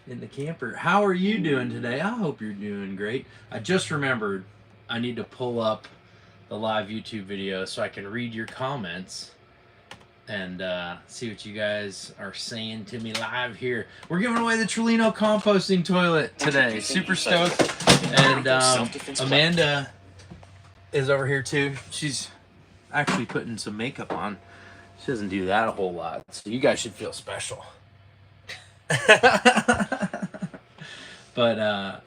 in the camper. How are you doing today? I hope you're doing great. I just remembered I need to pull up the live YouTube video so I can read your comments and see what you guys are saying to me live here. We're giving away the Trelino composting toilet today. Super stoked. And Amanda is over here too. She's actually putting some makeup on. She doesn't do that a whole lot, so you guys should feel special. But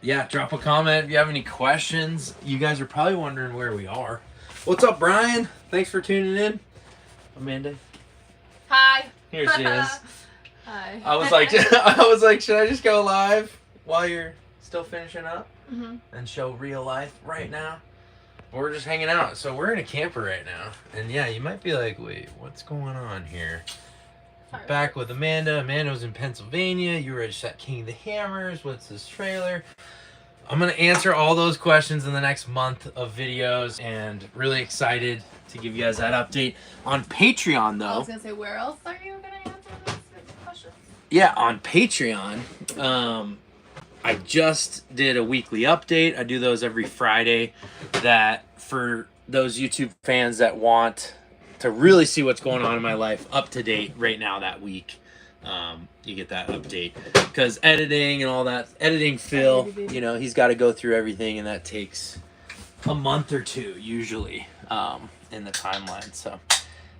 yeah, drop a comment if you have any questions. You guys are probably wondering where we are. What's up, Brian? Thanks for tuning in. Amanda. Hi. Here she is. Hi. I was like, should I just go live while you're still finishing up and show real life right now? We're just hanging out. So we're in a camper right now, and yeah, you might be like, wait, what's going on here? Back with Amanda. Amanda was in Pennsylvania. You were just at King of the Hammers. What's this trailer? I'm going to answer all those questions in the next month of videos, and really excited to give you guys that update. On Patreon, though. I was going to say, where else are you going to answer those questions? Yeah, on Patreon. I just did a weekly update. I do those every Friday. That for those YouTube fans that want to really see what's going on in my life up to date right now that week, you get that update, because editing and all that, editing Phil, you know, he's got to go through everything, and that takes a month or two usually in the timeline. So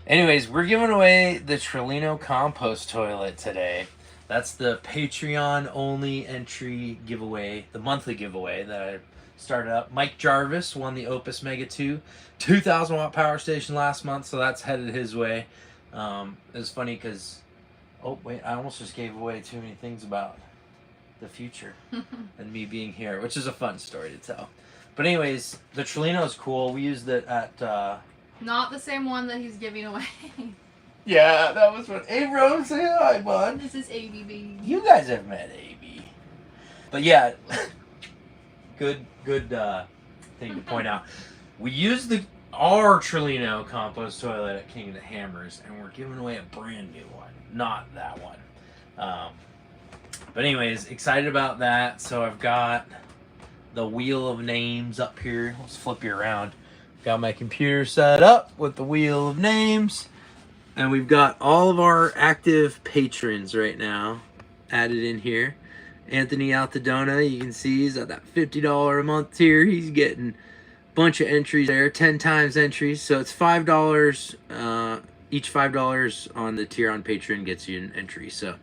anyways, we're giving away the Trelino compost toilet today. That's the Patreon only entry giveaway, the monthly giveaway that I started up. Mike Jarvis won the Opus Mega 2 2,000 watt power station last month, so that's headed his way. It was funny because, oh wait, I almost just gave away too many things about the future and me being here, which is a fun story to tell. But anyways, the Trolino is cool. We used it at... Not the same one that he's giving away. Yeah, that was what... Hey, Rose, say hi, bud. This is ABB. You guys have met AB. But yeah, good thing to point out. We used our Trelino compost toilet at King of the Hammers, and we're giving away a brand new one, not that one. But anyways, excited about that. So I've got the wheel of names up here. Let's flip you around. Got my computer set up with the wheel of names, and we've got all of our active patrons right now added in here. Anthony Altadona, you can see he's at that $50 a month tier. He's getting a bunch of entries there, 10 times entries. So it's $5. Each $5 on the tier on Patreon gets you an entry. So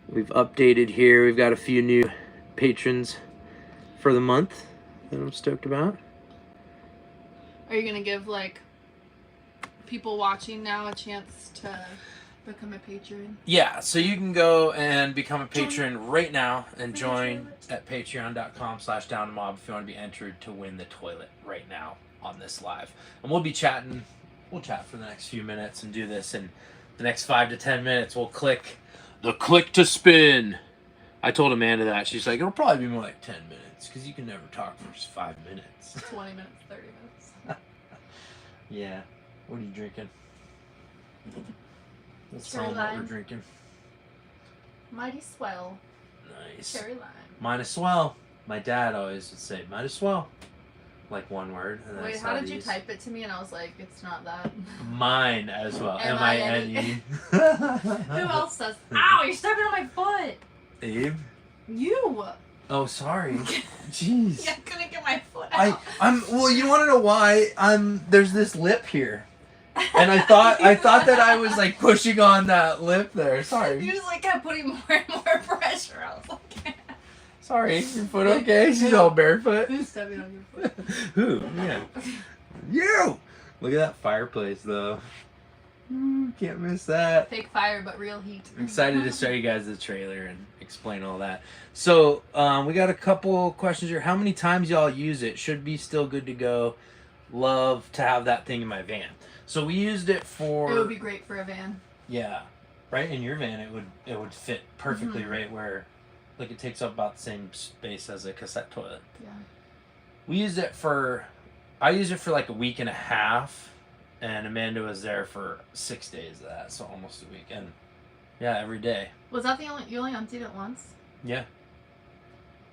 we've updated here. We've got a few new patrons for the month that I'm stoked about. Are you going to give, like, people watching now a chance to become a patron? Yeah, so you can go and become a patron right now and join at patreon.com/downmob if you want to be entered to win the toilet right now on this live. And we'll be chatting. We'll chat for the next few minutes and do this in the next 5 to 10 minutes. We'll click the click to spin. I told Amanda that. She's like, it'll probably be more like 10 minutes because you can never talk for just 5 minutes. 20 minutes, 30 minutes. Yeah. What are you drinking? Let's tell Cherry them what we're lime. drinking. Mighty swell. Nice. Cherry lime. Might as well. My dad always would say, might as well. Like one word. And Wait, how did you type it to me? And I was like, it's not that. Mine as well. M-I-N-E. M-I-N-E. Who else says, ow, you're stepping on my foot. Abe? You. Oh, sorry. Jeez. Yeah, I couldn't get my foot out. Well, you want to know why? There's this lip here. And I thought that I was like pushing on that lip there. Sorry. You just like kept putting more and more pressure. I was like, sorry, your foot okay? She's all barefoot. who's stepping on your foot? Who? Yeah. You! Look at that fireplace though. Can't miss that. Fake fire, but real heat. I'm excited to show you guys the trailer and explain all that. So, we got a couple questions here. How many times y'all use it? Should be still good to go. Love to have that thing in my van. So we used it for... It would be great for a van. Yeah. Right in your van, it would fit perfectly right where... Like, it takes up about the same space as a cassette toilet. Yeah. We used it for... I used it for like a week and a half. And Amanda was there for 6 days of that, so almost a week. And Yeah, every day. Was that you only emptied it once? Yeah.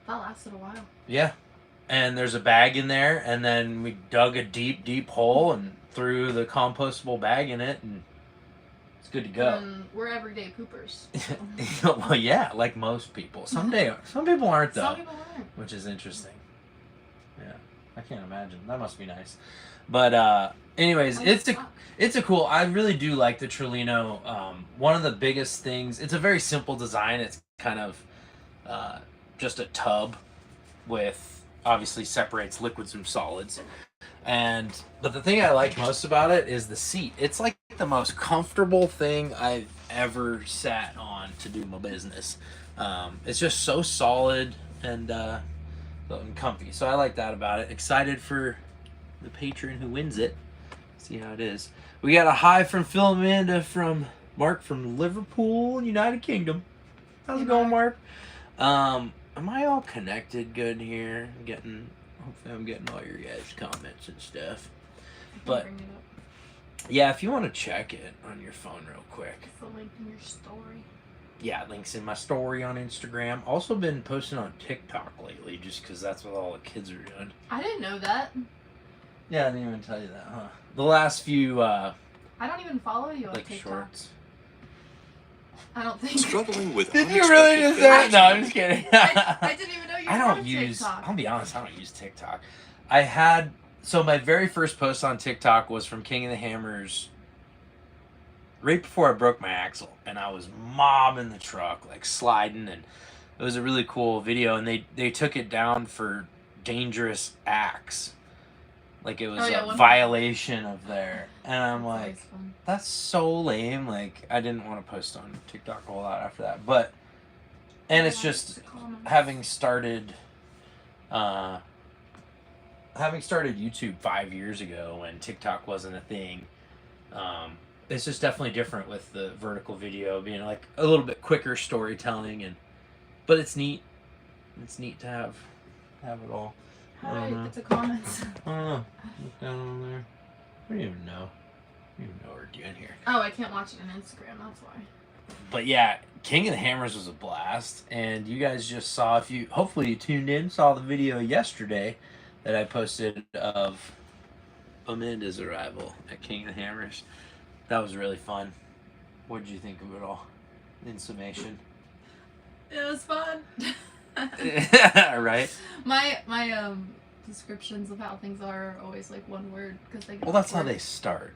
That lasted a while. Yeah. And there's a bag in there, and then we dug a deep, deep hole and threw the compostable bag in it, and it's good to go. We're everyday poopers. So. Well, yeah, like most people. Some people aren't though. Some people aren't. Which is interesting. Yeah, I can't imagine. That must be nice. But anyways, it's a cool. I really do like the Trelino. One of the biggest things. It's a very simple design. It's kind of just a tub with obviously separates liquids from solids. But the thing I like most about it is the seat. It's like the most comfortable thing I've ever sat on to do my business. It's just so solid and comfy. So I like that about it. Excited for the patron who wins it. See how it is. We got a hi from Phil Amanda from Mark from Liverpool, United Kingdom. How's it going, Mark? Am I all connected good here? Hopefully I'm getting all your guys' comments and stuff. But yeah, if you want to check it on your phone real quick. It's the link in your story. Yeah, links in my story on Instagram. Also been posting on TikTok lately just because that's what all the kids are doing. I didn't know that. Yeah, I didn't even tell you that, huh? The last few I don't even follow you on TikTok. Shorts. I don't think. Struggling with. Did you really just say? No, I'm just kidding. I didn't even know you were on TikTok. I'll be honest, I don't use TikTok. So my very first post on TikTok was from King of the Hammers right before I broke my axle, and I was mobbing the truck, like sliding, and it was a really cool video, and they took it down for dangerous acts. Like it was a violation of their, and I'm like, that's so lame. Like I didn't want to post on TikTok a whole lot after that, and it's just having started YouTube 5 years ago when TikTok wasn't a thing. It's just definitely different with the vertical video being like a little bit quicker storytelling, but it's neat. It's neat to have it all. Hi, it's a comment. Oh, look down on there. I don't even know. I don't even know what we're doing here. Oh, I can't watch it on Instagram, that's why. But yeah, King of the Hammers was a blast, and you guys just saw, hopefully you tuned in, saw the video yesterday that I posted of Amanda's arrival at King of the Hammers. That was really fun. What did you think of it all, in summation? It was fun. Right. My descriptions of how things are always like one word because they. Well, that's how they start.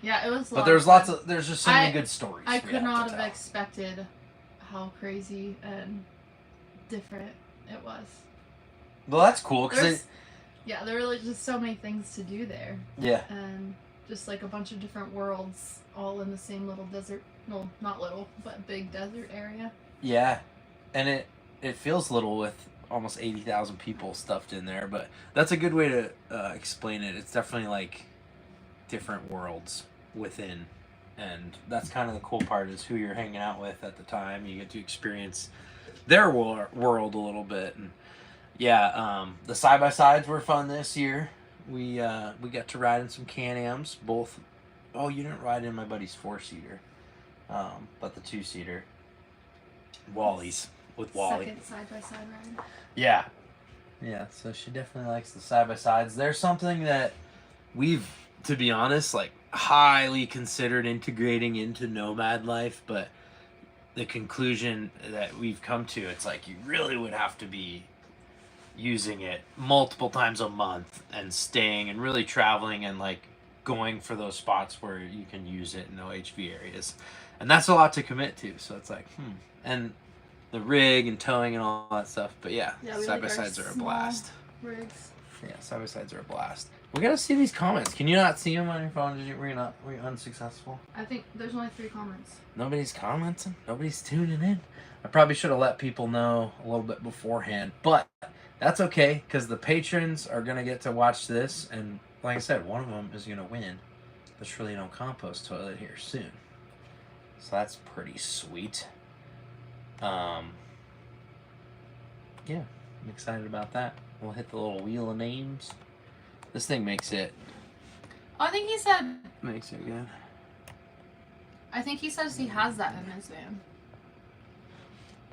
Yeah, it was. But there's just so many good stories. I could not have expected how crazy and different it was. Well, that's cool because there were like just so many things to do there. Yeah. And just like a bunch of different worlds all in the same little desert. No, not little, but big desert area. Yeah, and it feels little with almost 80,000 people stuffed in there, but that's a good way to explain it. It's definitely like different worlds within, and that's kind of the cool part is who you're hanging out with at the time. You get to experience their world a little bit, and yeah, the side-by-sides were fun this year. We got to ride in some Can-Ams, both. Oh, you didn't ride in my buddy's 4-seater, but the 2-seater. Wally's. With Wally. Second side-by-side ride. Yeah. Yeah, so she definitely likes the side-by-sides. There's something that we've, to be honest, like highly considered integrating into nomad life, but the conclusion that we've come to, it's like you really would have to be using it multiple times a month and staying and really traveling and like going for those spots where you can use it in OHV areas. And that's a lot to commit to. So it's like, And the rig and towing and all that stuff. But yeah side-by-sides are a blast. Rigs. Yeah, side-by-sides are a blast. We gotta see these comments. Can you not see them on your phone? Were you unsuccessful? I think there's only 3 comments. Nobody's commenting? Nobody's tuning in? I probably should have let people know a little bit beforehand. But that's okay, because the patrons are gonna get to watch this. And like I said, one of them is gonna win the Trolino compost toilet here soon. So that's pretty sweet. Yeah, I'm excited about that. We'll hit the little wheel of names. This thing makes it. Oh, I think he said. Makes it good. I think he says he has that in his van.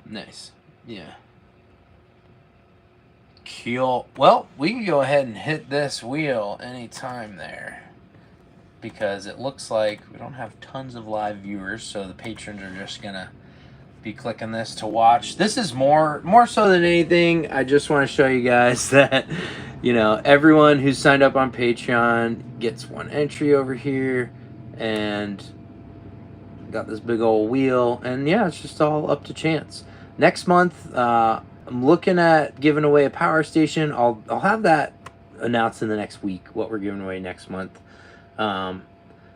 Nice. Yeah. Cool. Well, we can go ahead and hit this wheel anytime there. Because it looks like we don't have tons of live viewers, so the patrons are just going to be clicking this to watch. This is more so than anything, I just want to show you guys that, you know, everyone who's signed up on Patreon gets one entry over here, and got this big old wheel, and yeah, it's just all up to chance. Next month, I'm looking at giving away a power station. I'll have that announced in the next week, what we're giving away next month.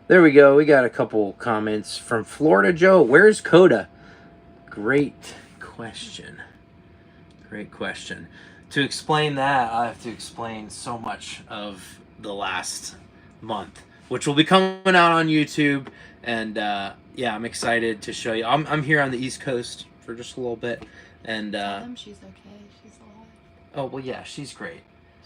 There we go. We got a couple comments from Florida Joe. Where's Coda? Great question. Great question. To explain that, I have to explain so much of the last month, which will be coming out on YouTube. And yeah, I'm excited to show you. I'm here on the East Coast for just a little bit. And she's okay. She's alive. oh, well, yeah, she's great.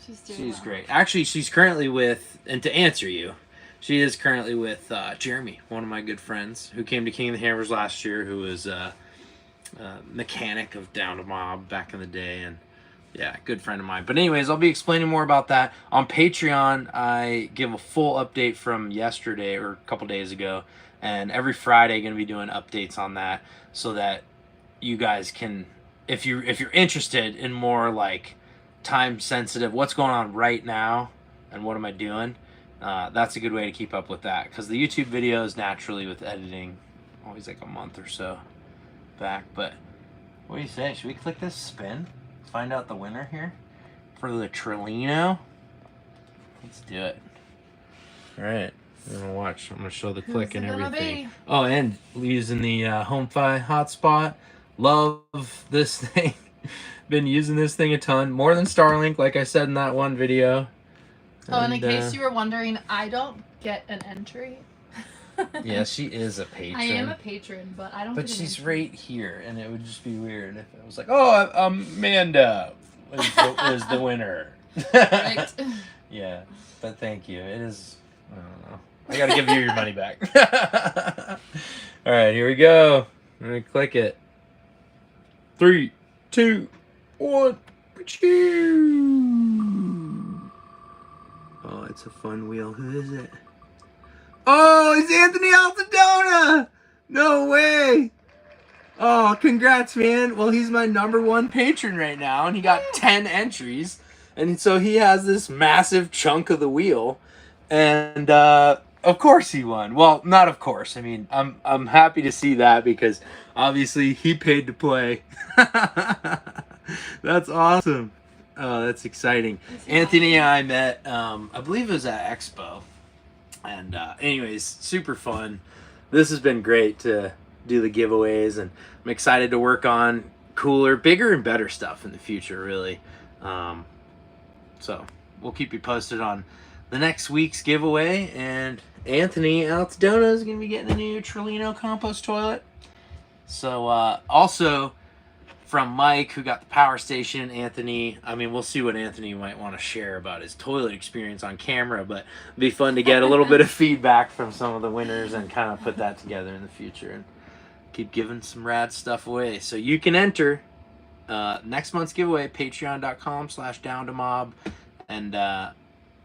She's well. Great. Actually, she's currently with, and to answer you, she is currently with Jeremy, one of my good friends, who came to King of the Hammers last year, who was mechanic of Down to Mob back in the day, and yeah, good friend of mine. But anyways, I'll be explaining more about that on Patreon. I give a full update from yesterday or a couple days ago, and every Friday going to be doing updates on that, so that you guys can, if you're interested in more like time sensitive, what's going on right now and what am I doing, that's a good way to keep up with that, because the YouTube videos naturally with editing always like a month or so back. But what do you say, should we click this spin, find out the winner here for the Trelino? Let's do it. All right, I'm gonna watch. I'm gonna show the click and everything. Oh, and using the HomeFi hotspot. Love this thing. Been using this thing a ton, more than Starlink, like I said in that one video. Oh, and in case you were wondering, I don't get an entry. Yeah, she is a patron. I am a patron, but I don't. But she's right here, and it would just be weird if it was like, "Oh, Amanda is the winner." Right. Yeah, but thank you. It is. I don't know. I gotta give you your money back. All right, here we go. I'm gonna click it. 3, 2, 1. Oh, it's a fun wheel. Who is it? Oh, it's Anthony Altadona! No way! Oh, congrats, man. Well, he's my #1 patron right now, and he got 10 entries. And so he has this massive chunk of the wheel. And of course he won. Well, not of course. I mean, I'm happy to see that, because obviously he paid to play. That's awesome. Oh, that's exciting. Anthony and I met, I believe it was at Expo. And anyways, super fun. This has been great to do the giveaways, and I'm excited to work on cooler, bigger, and better stuff in the future, really. So we'll keep you posted on the next week's giveaway. And Anthony Altadona is going to be getting a new Trolino compost toilet. So also from Mike, who got the power station, Anthony, I mean, we'll see what Anthony might want to share about his toilet experience on camera, but it'd be fun to get a little bit of feedback from some of the winners and kind of put that together in the future and keep giving some rad stuff away. So you can enter next month's giveaway, patreon.com/downtomob. And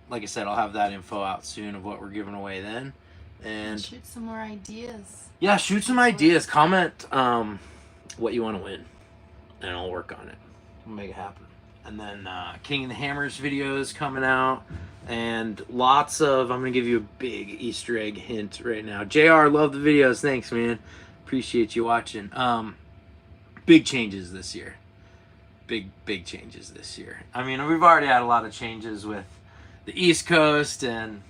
like I said, I'll have that info out soon of what we're giving away then. And shoot some more ideas. Yeah, shoot some ideas. Comment what you want to win, and I'll work on it. We'll make it happen. And then King of the Hammers videos coming out, and lots of, I'm going to give you a big Easter egg hint right now. JR, love the videos. Thanks, man. Appreciate you watching. Big changes this year. Big changes this year. I mean, we've already had a lot of changes with the East Coast and,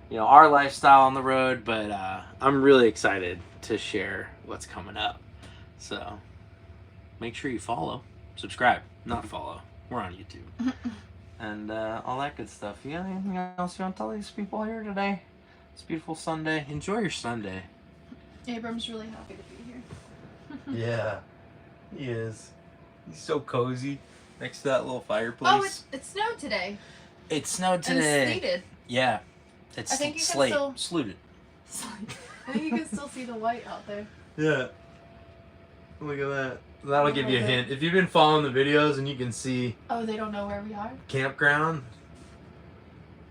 you know, our lifestyle on the road, but I'm really excited to share what's coming up. So make sure you follow, subscribe, not follow. We're on YouTube. And all that good stuff. You got anything else you want to tell these people here today? It's a beautiful Sunday. Enjoy your Sunday. Abram's really happy to be here. Yeah, he is. He's so cozy next to that little fireplace. Oh, it snowed today. It snowed today. And sleeted. Yeah. It's I think you can slate. still... Sluted. I think you can still see the white out there. Yeah. Look at that. That'll give you a Okay. hint. If you've been following the videos and you can see Oh, they don't know where we are? campground,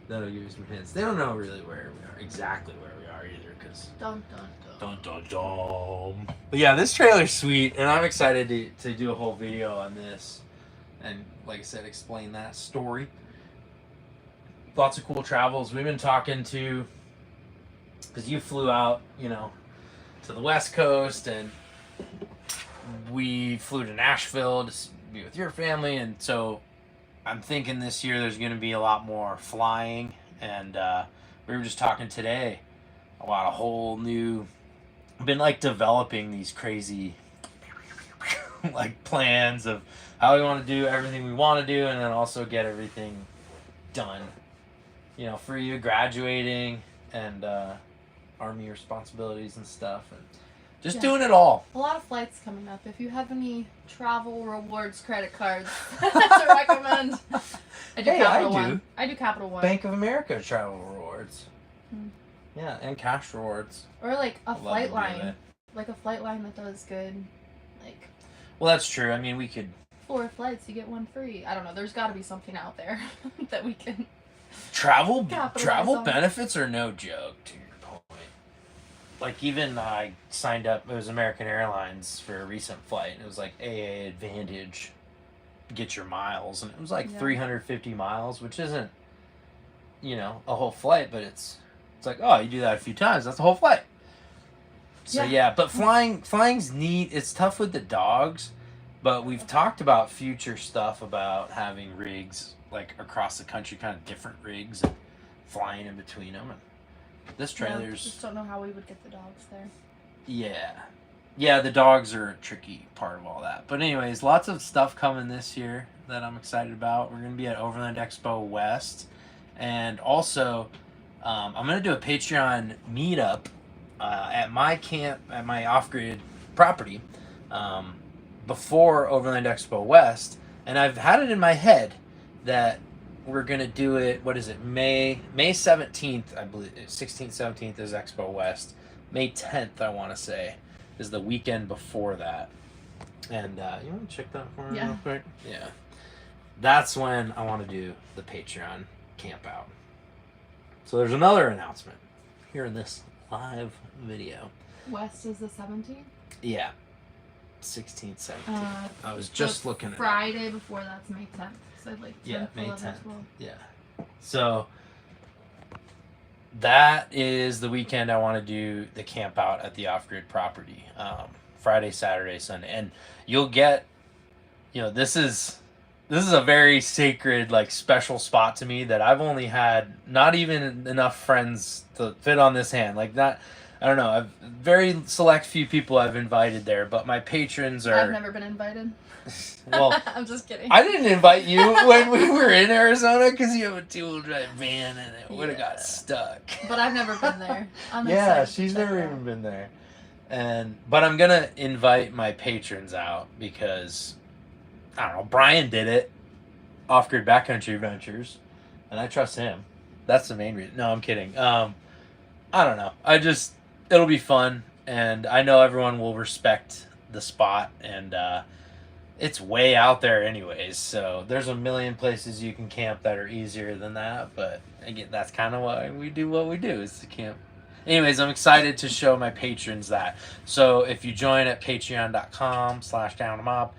that'll give you some hints. They don't know really where we are, exactly where we are either, because Dun, dun, dun. dun dun dun. But yeah, this trailer's sweet, and I'm excited to do a whole video on this, and like I said, explain that story. Lots of cool travels. We've been talking to, because you flew out, you know, to the West Coast, and we flew to Nashville to be with your family, and so I'm thinking this year there's going to be a lot more flying, and we were just talking today about a whole new, been like developing these crazy like plans of how we want to do everything we want to do, and then also get everything done, you know, for you graduating and Army responsibilities and stuff, and just doing it all. A lot of flights coming up. If you have any travel rewards credit cards to recommend, I do Capital One. I do Capital One. Bank of America travel rewards. Hmm. Yeah, and cash rewards. Or like a flight line. Like a flight line that does good. Like. Well, that's true. I mean, we could. 4 flights, you get 1 free. I don't know. There's got to be something out there that we can. Travel capitalize on. benefits are no joke, to your point. Like, even I signed up, it was American Airlines for a recent flight, and it was like AA Advantage, get your miles, and it was like 350 miles, which isn't, you know, a whole flight, but it's like, oh, you do that a few times, that's a whole flight. So yeah, but flying's neat. It's tough with the dogs, but we've talked about future stuff about having rigs like across the country, kind of different rigs, and flying in between them. And this trailer's just don't know how we would get the dogs there. Yeah, the dogs are a tricky part of all that. But anyways, lots of stuff coming this year that I'm excited about. We're gonna be at Overland Expo West, and also I'm gonna do a Patreon meetup at my camp, at my off-grid property, before Overland Expo West, and I've had it in my head that we're gonna do it. What is it? May 17th, I believe. 16th, 17th is Expo West. May 10th, I want to say, is the weekend before that. And you want to check that for me real quick? Yeah. That's when I want to do the Patreon camp out. So there's another announcement here in this live video. West is the 17th? Yeah. 16th, 17th. I was just looking at Friday before that's May 10th. So like 10th, May 10th. As well. Yeah. So that is the weekend I want to do the camp out at the off-grid property. Friday, Saturday, Sunday. And you'll get, you know, this is a very sacred, like, special spot to me that I've only had not even enough friends to fit on this hand. Like, not, I don't know, I've very select few people I've invited there, but my patrons are... I've never been invited. Well, I'm just kidding. I didn't invite you when we were in Arizona because you have a 2-wheel drive van and it would have got stuck. But I've never been there. Yeah, she's never even been there. But I'm going to invite my patrons out because, I don't know, Brian did it, Off-Grid Backcountry Adventures, and I trust him. That's the main reason. No, I'm kidding. I don't know. It'll be fun, and I know everyone will respect the spot, and it's way out there anyways, so there's a million places you can camp that are easier than that, but again, that's kind of why we do what we do, is to camp. Anyways, I'm excited to show my patrons that. So if you join at patreon.com/downmob,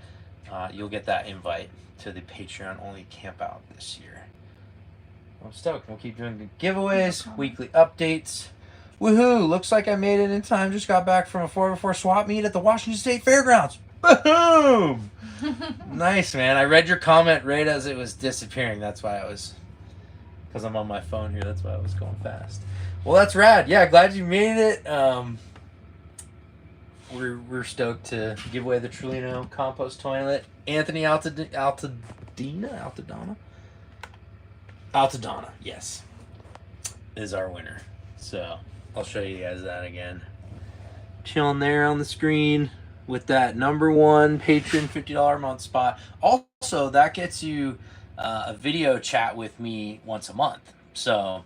you'll get that invite to the Patreon only camp out this year. I'm stoked. We'll keep doing good giveaways, weekly updates. Woohoo! Looks like I made it in time. Just got back from a 4x4 swap meet at the Washington State Fairgrounds. Boom! Nice, man. I read your comment right as it was disappearing. That's why because I'm on my phone here. That's why I was going fast. Well, that's rad. Yeah, glad you made it. We're stoked to give away the Trelino compost toilet. Anthony Altadonna, yes, is our winner. So I'll show you guys that again. Chilling there on the screen with that #1 patron $50 a month spot. Also, that gets you a video chat with me once a month. So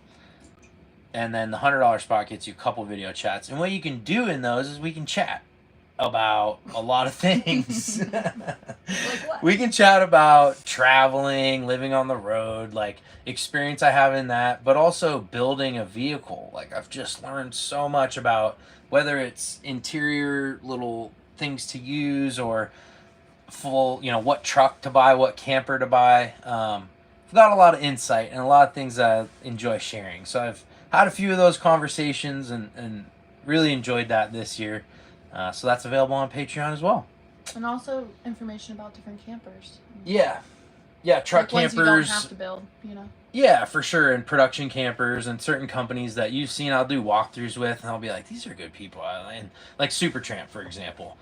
And then the $100 spot gets you a couple video chats. And what you can do in those is we can chat about a lot of things. Like what? We can chat about traveling, living on the road, like experience I have in that, but also building a vehicle. Like I've just learned so much about whether it's interior little things to use or full, what truck to buy, what camper to buy. I've got a lot of insight and a lot of things I enjoy sharing. So I've had a few of those conversations and really enjoyed that this year. So that's available on Patreon as well. And also information about different campers. Yeah, truck like campers. Ones you don't have to build, Yeah, for sure, and production campers and certain companies that you've seen I'll do walkthroughs with, and I'll be like, these are good people. And like Supertramp, for example.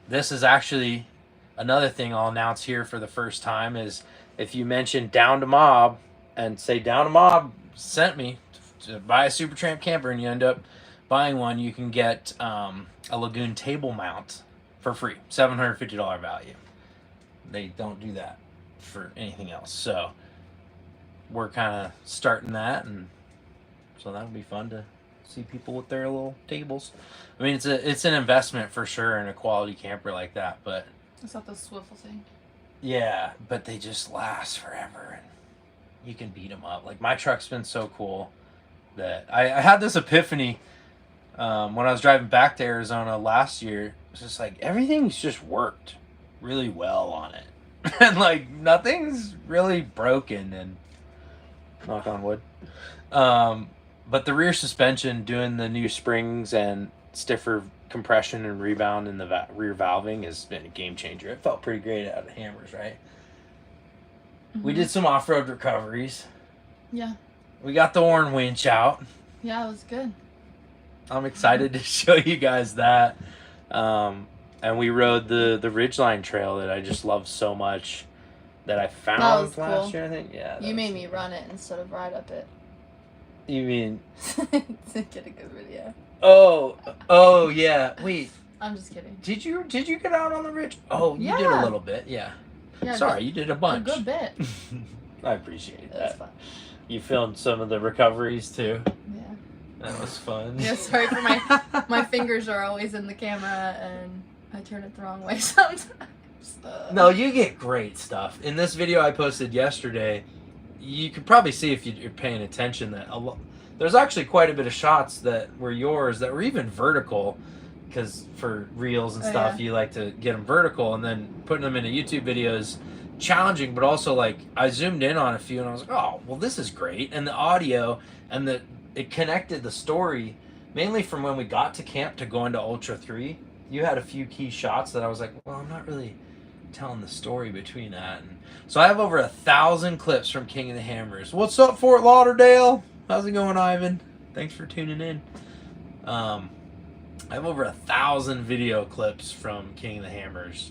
This is actually another thing I'll announce here for the first time is if you mention Down to Mob and say Down to Mob sent me to buy a Supertramp camper and you end up buying one, you can get a Lagoon table mount for free, $750 value. They don't do that for anything else. So we're kind of starting that, and so that'll be fun to see people with their little tables. I mean, it's an investment for sure in a quality camper like that, but it's not the swivel thing. Yeah, but they just last forever, and you can beat them up. Like my truck's been so cool that I had this epiphany when I was driving back to Arizona last year. It's just like everything's just worked really well on it, and like nothing's really broken. And knock on wood. But the rear suspension, doing the new springs and stiffer compression and rebound in the rear valving has been a game changer. It felt pretty great out of Hammers, right? Mm-hmm. We did some off-road recoveries. Yeah. We got the Warn winch out. Yeah, it was good. I'm excited to show you guys that. And we rode the Ridgeline Trail that I just love so much that I found last year, I think. Yeah. You made me run it instead of ride up it. You mean to get a good video. Oh yeah. Wait. I'm just kidding. Did you get out on the ridge? Oh, you did a little bit, yeah. Sorry, you did a bunch. A good bit. I appreciate that. That's fun. You filmed some of the recoveries too. Yeah. That was fun. Yeah, sorry for my fingers are always in the camera and I turn it the wrong way sometimes. No, you get great stuff. In this video I posted yesterday, you could probably see if you're paying attention that there's actually quite a bit of shots that were yours that were even vertical, because for reels and stuff, you like to get them vertical, and then putting them into YouTube videos challenging, but also like I zoomed in on a few and I was like, oh, well, this is great. And the audio and it connected the story mainly from when we got to camp to going to Ultra 3. You had a few key shots that I was like, well, I'm not really telling the story between that. And so I have over 1,000 clips from King of the Hammers. What's up, Fort Lauderdale? How's it going, Ivan? Thanks for tuning in. I have over 1,000 video clips from King of the Hammers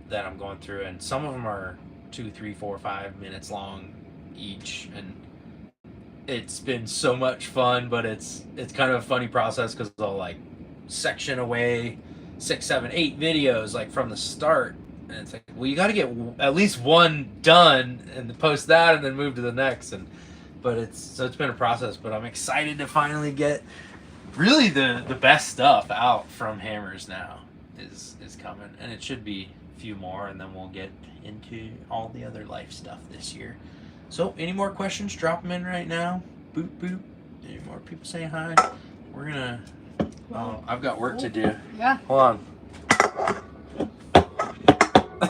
that I'm going through, and some of them are 2, 3, 4, 5 minutes long each, and it's been so much fun. But it's kind of a funny process because I'll like section away 6, 7, 8 videos like from the start, and it's like, well, you got to get at least one done and post that and then move to the next. But it's been a process, but I'm excited to finally get really the best stuff out from Hammers now is coming, and it should be a few more, and then we'll get into all the other life stuff this year. So any more questions, drop them in right now. Boop boop. Any more people saying hi? We're gonna I've got work to do. Yeah. Hold on.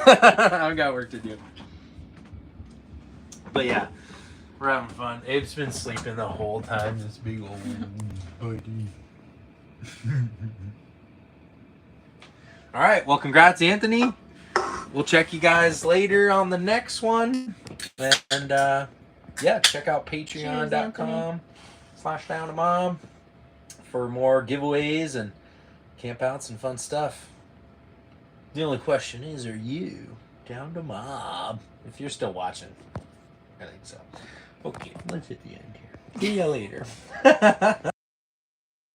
I've got work to do. But yeah, we're having fun. Abe's been sleeping the whole time, this big old buddy. Alright, well, congrats, Anthony. We'll check you guys later on the next one. And yeah, check out patreon.com/downtomom for more giveaways and campouts and fun stuff. The only question is, are you down to mob? If you're still watching. I think so. Okay, let's hit the end here. See you later.